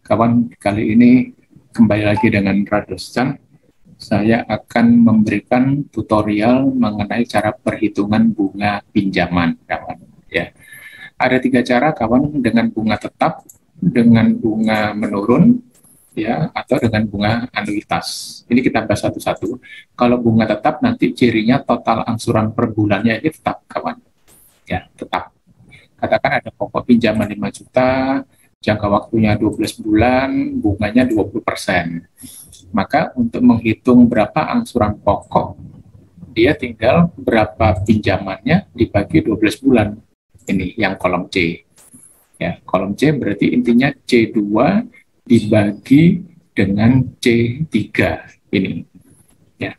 Kawan, kali ini kembali lagi dengan Radoscan. Saya akan memberikan tutorial mengenai cara perhitungan bunga pinjaman, kawan. Ya, ada 3 cara, kawan, dengan bunga tetap, dengan bunga menurun, ya, atau dengan bunga anuitas. Ini kita bahas satu-satu. Kalau bunga tetap nanti cirinya total angsuran per bulannya ini tetap, kawan. Ya, tetap. Katakan ada pokok pinjaman 5 juta, jangka waktunya 12 bulan, bunganya 20%. Maka untuk menghitung berapa angsuran pokok, dia tinggal berapa pinjamannya dibagi 12 bulan. Ini yang kolom C. Ya, kolom C berarti intinya C2 dibagi dengan C3 ini. Ya.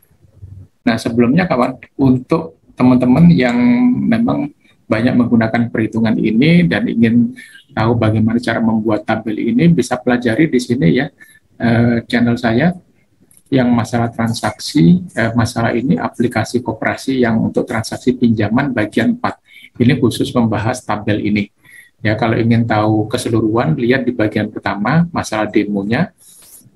Nah, sebelumnya kawan, untuk teman-teman yang memang banyak menggunakan perhitungan ini dan ingin tahu bagaimana cara membuat tabel ini, bisa pelajari di sini ya, channel saya yang masalah transaksi, masalah ini aplikasi koperasi yang untuk transaksi pinjaman bagian 4. Ini khusus membahas tabel ini. Ya, kalau ingin tahu keseluruhan, lihat di bagian pertama, masalah demonya.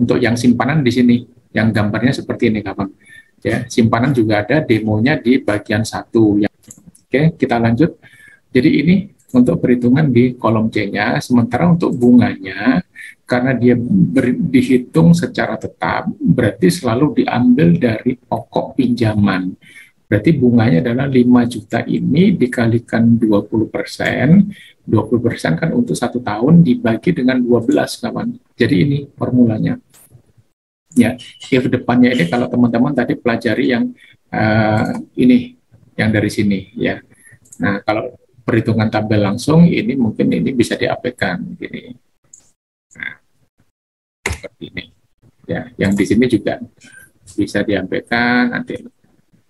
Untuk yang simpanan di sini, yang gambarnya seperti ini, kawan. Ya, simpanan juga ada demonya di bagian 1. Ya. Oke, kita lanjut. Jadi ini untuk perhitungan di kolom C-nya, sementara untuk bunganya, karena dia dihitung secara tetap, berarti selalu diambil dari pokok pinjaman. Berarti bunganya adalah 5 juta ini dikalikan 20%, 20% kan untuk 1 tahun dibagi dengan 12, kawan. Jadi ini formulanya. Ya, if depannya ini kalau teman-teman tadi pelajari yang ini, yang dari sini, ya. Nah, kalau perhitungan tabel langsung ini mungkin ini bisa diaplikasikan gini. Nah, seperti ini. Ya, yang di sini juga bisa diaplikasikan nanti.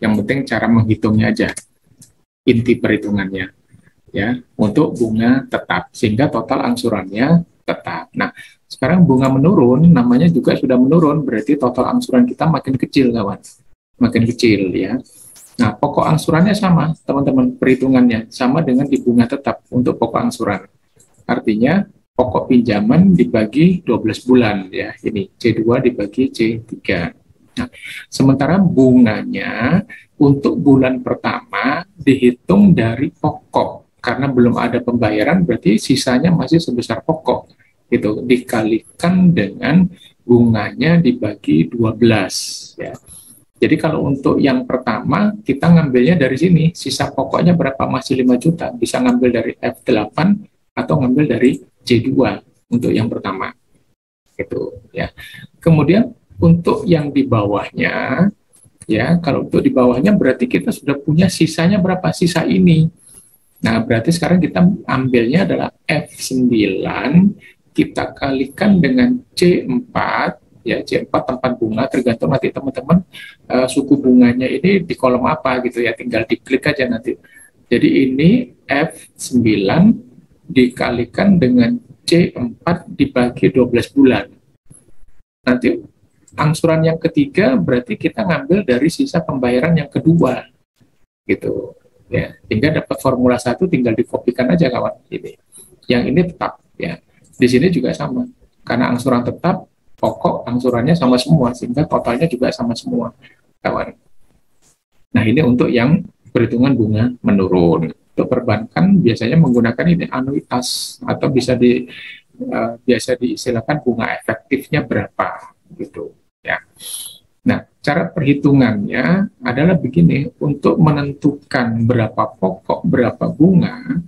Yang penting cara menghitungnya aja. Inti perhitungannya ya, untuk bunga tetap sehingga total angsurannya tetap. Nah, sekarang bunga menurun namanya juga sudah menurun, berarti total angsuran kita makin kecil, kawan. Makin kecil ya. Nah, pokok angsurannya sama, teman-teman, perhitungannya sama dengan di bunga tetap untuk pokok angsuran. Artinya, pokok pinjaman dibagi 12 bulan, ya, ini C2 dibagi C3. Nah, sementara bunganya untuk bulan pertama dihitung dari pokok, karena belum ada pembayaran, berarti sisanya masih sebesar pokok, gitu, dikalikan dengan bunganya dibagi 12, ya. Jadi kalau untuk yang pertama, kita ngambilnya dari sini, sisa pokoknya berapa, masih 5 juta, bisa ngambil dari F8 atau ngambil dari C2 untuk yang pertama. Gitu ya. Kemudian untuk yang di bawahnya, ya, kalau untuk di bawahnya berarti kita sudah punya sisanya berapa, sisa ini. Nah, berarti sekarang kita ambilnya adalah F9, kita kalikan dengan C4, ya, C4 tempat bunga, tergantung nanti teman-teman suku bunganya ini di kolom apa gitu ya, tinggal diklik aja nanti. Jadi ini F9 dikalikan dengan C4 dibagi 12 bulan. Nanti angsuran yang ketiga berarti kita ngambil dari sisa pembayaran yang kedua gitu ya, sehingga dapat formula 1 tinggal dikopikan aja, kawan. Ini yang ini tetap ya, di sini juga sama karena angsuran tetap, pokok angsurannya sama semua sehingga totalnya juga sama semua, kawan. Nah, ini untuk yang perhitungan bunga menurun. Untuk perbankan biasanya menggunakan ini anuitas atau biasa diistilahkan bunga efektifnya berapa gitu ya. Nah, cara perhitungannya adalah begini, untuk menentukan berapa pokok, berapa bunga,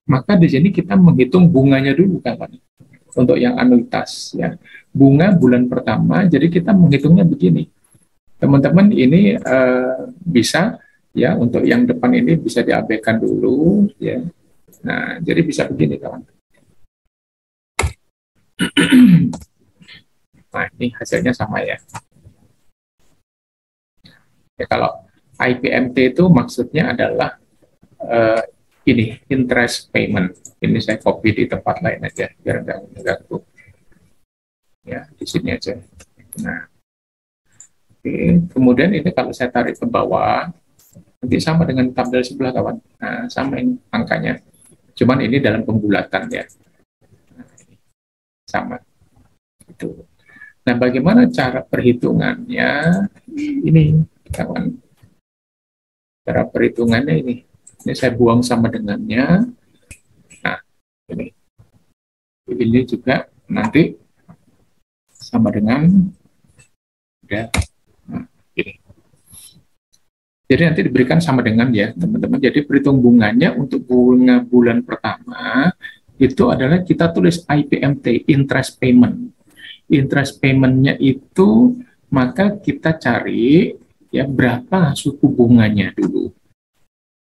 maka di sini kita menghitung bunganya dulu, kawan. Untuk yang anuitas ya, bunga bulan pertama, jadi kita menghitungnya begini. Teman-teman ini bisa ya, untuk yang depan ini bisa diabaikan dulu ya. Nah, jadi bisa begini, kawan. Nah, ini hasilnya sama ya. Ya, kalau IPMT itu maksudnya adalah ini interest payment. Ini saya copy di tempat lain aja biar nggak mengganggu. Ya, di sini aja. Nah, oke. Kemudian ini kalau saya tarik ke bawah, nanti sama dengan tabel sebelah, kawan. Nah, sama ini angkanya. Cuman ini dalam pembulatan ya. Nah, ini sama. Itu. Nah, bagaimana cara perhitungannya? Ini, kawan. Cara perhitungannya ini. Ini saya buang sama dengannya. Nah, ini. Ini juga nanti sama dengan ya. Nah, ini. Jadi nanti diberikan sama dengan ya, teman-teman. Jadi perhitung bunganya untuk bunga bulan pertama itu adalah kita tulis IPMT, interest payment. Interest payment-nya itu maka kita cari ya berapa suku bunganya dulu.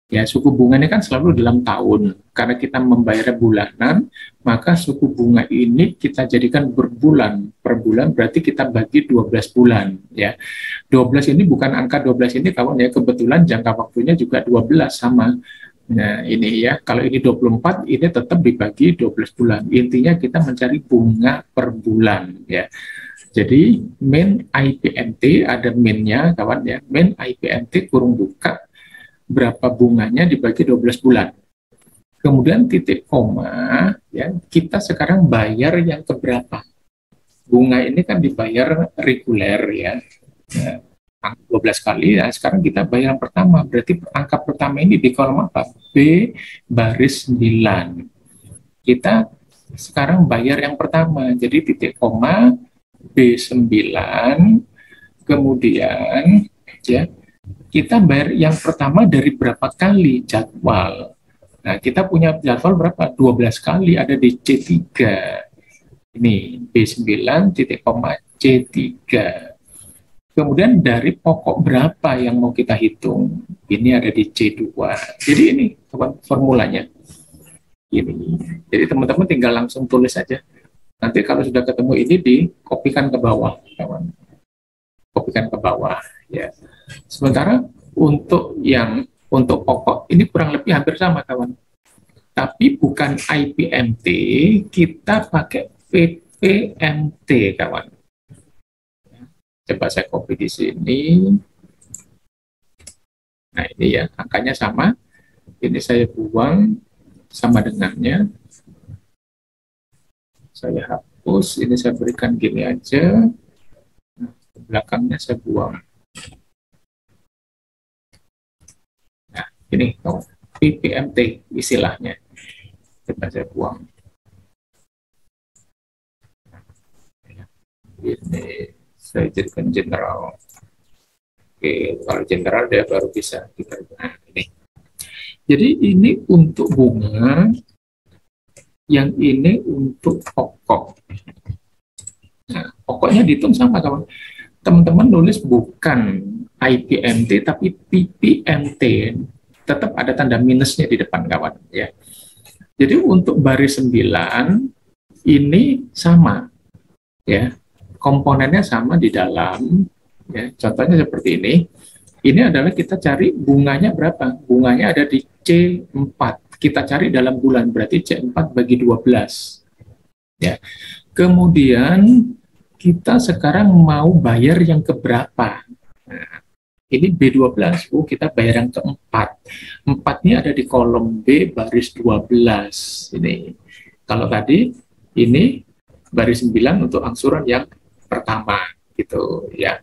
Ya, suku bunganya kan selalu dalam tahun. Karena kita membayar bulanan, maka suku bunga ini kita jadikan berbulan. Per bulan berarti kita bagi 12 bulan. Ya, 12 ini bukan angka 12 ini kawan ya, kebetulan jangka waktunya juga 12 sama. Nah, ini ya, kalau ini 24, ini tetap dibagi 12 bulan. Intinya kita mencari bunga per bulan ya. Jadi, min IPMT, ada min-nya kawan ya, min IPMT kurung buka, berapa bunganya dibagi 12 bulan. Kemudian titik koma, ya, kita sekarang bayar yang keberapa. Bunga ini kan dibayar reguler ya. Ya, 12 kali, ya sekarang kita bayar yang pertama, berarti angka pertama ini di kolom apa? B baris 9. Kita sekarang bayar yang pertama, jadi titik koma B9, kemudian ya kita bayar yang pertama dari berapa kali jadwal. Nah, kita punya jadwal berapa? 12 kali ada di C3. Ini B9 titik koma C3. Kemudian dari pokok berapa yang mau kita hitung? Ini ada di C2. Jadi ini formulanya. Ini. Jadi teman-teman tinggal langsung tulis saja. Nanti kalau sudah ketemu ini dikopikan ke bawah, kawan. Kopikan ke bawah, ya. Sementara untuk pokok ini kurang lebih hampir sama, kawan. Tapi bukan IPMT, kita pakai PPMT, kawan. Coba saya copy di sini. Nah, ini ya, angkanya sama. Ini saya buang sama dengannya. Saya hapus, ini saya berikan gini aja. Nah, belakangnya saya buang. Nah, ini PPMT istilahnya. Coba saya buang. Ini saya jadikan general. Oke, kalau general dia baru bisa kita. Nah, ini. Jadi ini untuk bunga, yang ini untuk pokok. Nah, pokoknya dihitung sama kawan. Teman-teman nulis bukan IPMT tapi PPMT. Tetap ada tanda minusnya di depan kawan ya. Jadi untuk baris 9 ini sama ya. Komponennya sama di dalam ya. Contohnya seperti ini. Ini adalah kita cari bunganya berapa? Bunganya ada di C4. Kita cari dalam bulan, berarti C4 bagi 12. Ya. Kemudian kita sekarang mau bayar yang keberapa? Nah, ini B12. Kita bayar yang keempat. Empatnya ada di kolom B baris 12. Ini. Kalau tadi ini baris 9 untuk angsuran yang pertama gitu ya.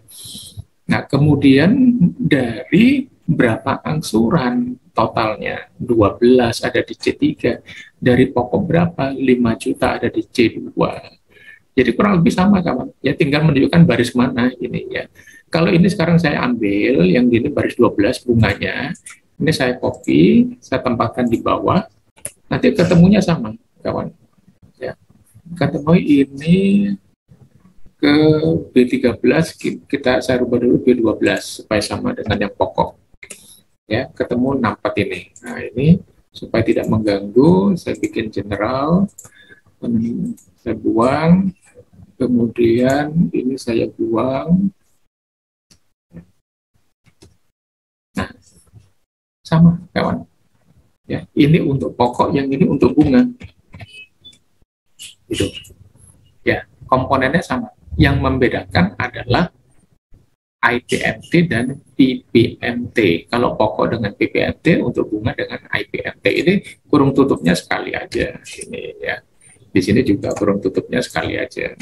Nah, kemudian dari berapa angsuran totalnya? 12 ada di C3. Dari pokok berapa? 5 juta ada di C2. Jadi kurang lebih sama, kawan. Ya, tinggal menunjukkan baris mana ini ya. Kalau ini sekarang saya ambil, yang ini baris 12 bunganya. Ini saya copy, saya tempatkan di bawah. Nanti ketemunya sama, kawan. Ya. Ketemu ini ke B13 saya rubah dulu B12 supaya sama dengan yang pokok ya, ketemu 64 ini. Nah, ini supaya tidak mengganggu saya bikin general, saya buang, kemudian ini saya buang. Nah, sama kawan ya, ini untuk pokok, yang ini untuk bunga gitu ya, komponennya sama. Yang membedakan adalah IPMT dan PPMT. Kalau pokok dengan PPMT, untuk bunga dengan IPMT. Ini kurung tutupnya sekali aja. Ini ya. Di sini juga kurung tutupnya sekali aja.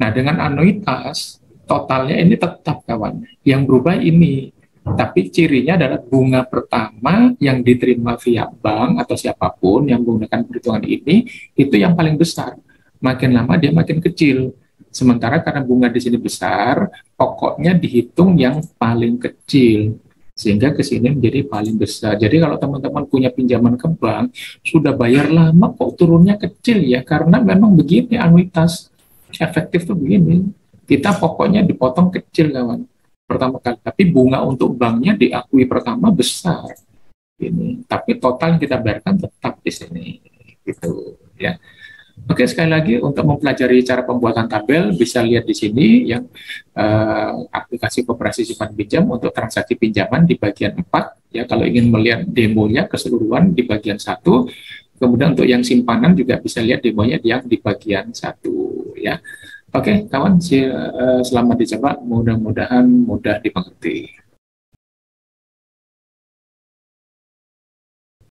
Nah, dengan anuitas, totalnya ini tetap kawan. Yang berubah ini, tapi cirinya adalah bunga pertama yang diterima via bank atau siapapun yang menggunakan perhitungan ini, itu yang paling besar. Makin lama dia makin kecil. Sementara karena bunga di sini besar, pokoknya dihitung yang paling kecil. Sehingga ke sini menjadi paling besar. Jadi kalau teman-teman punya pinjaman ke bank, sudah bayar lama kok turunnya kecil ya, karena memang begini anuitas efektif tuh begini, kita pokoknya dipotong kecil kawan pertama kali, tapi bunga untuk banknya diakui pertama besar ini, tapi total yang kita bayarkan tetap di sini gitu ya. Oke, sekali lagi untuk mempelajari cara pembuatan tabel bisa lihat di sini yang aplikasi koperasi simpan pinjam untuk transaksi pinjaman di bagian 4 ya. Kalau ingin melihat demonya keseluruhan di bagian 1, kemudian untuk yang simpanan juga bisa lihat demonya yang di bagian 1 ya. Oke, kawan, selamat dicoba. Mudah-mudahan mudah dimengerti.